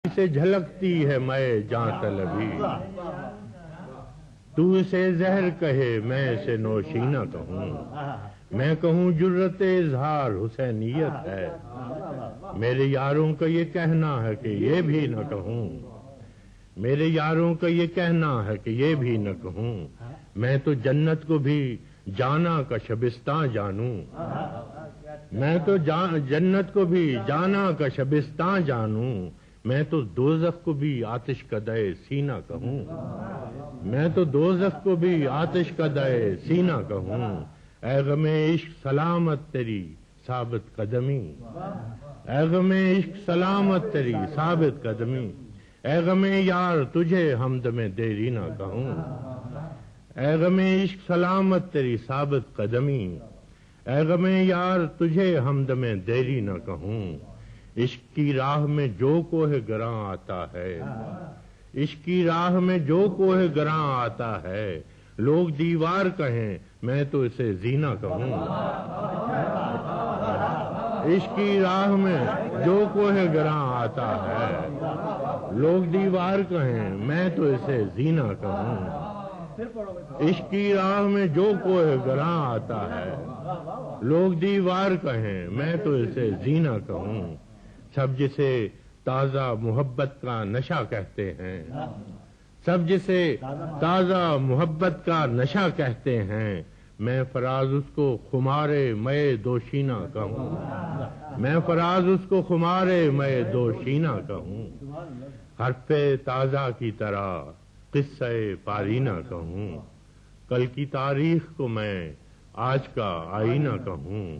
سے جھلکتی ہے میں جاں طلبی، تو اسے زہر کہے میں اسے نوشینہ کہوں، میں کہوں جرت اظہار حسینیت ہے، میرے یاروں کا یہ کہنا ہے کہ یہ بھی نہ کہوں، میرے یاروں کا یہ کہنا ہے کہ یہ بھی نہ کہوں، میں تو جنت کو بھی جانا کا شبستان جانوں، میں تو جنت کو بھی جانا کا شبستان جانوں، میں تو دوزخ کو بھی آتش کدے سینہ کہوں، میں تو دوزخ کو بھی آتش کدے سینہ کہوں، اے غم عشق سلامت تیری ثابت قدمی، اے غم عشق سلامت تیری ثابت قدمی، اے غم یار تجھے حمد میں دیری نہ کہوں، اے غم عشق سلامت تیری ثابت قدمی، اے غم یار تجھے حمد میں دیری نہ کہوں، عشق کی راہ میں جو کوہ گراں آتا ہے، عشق کی راہ میں جو کوہ گراں آتا ہے، لوگ دیوار کہیں میں تو اسے زینہ کہوں، عشق کی راہ میں جو کوہ گراں آتا ہے، لوگ دیوار کہیں میں تو اسے زینہ کہوں، عشق کی راہ میں جو کوہ گراں آتا ہے، لوگ دیوار کہیں میں تو اسے زینہ کہوں، سب جسے تازہ محبت کا نشہ کہتے ہیں، سب جسے تازہ محبت کا نشہ کہتے ہیں، میں فراز اس کو خمارے میں دوشینہ کہوں، میں فراز اس کو خمارے میں دوشینہ کہوں، حرف تازہ کی طرح قصہ پارینہ کہوں، کل کی تاریخ کو میں آج کا آئینہ کہوں۔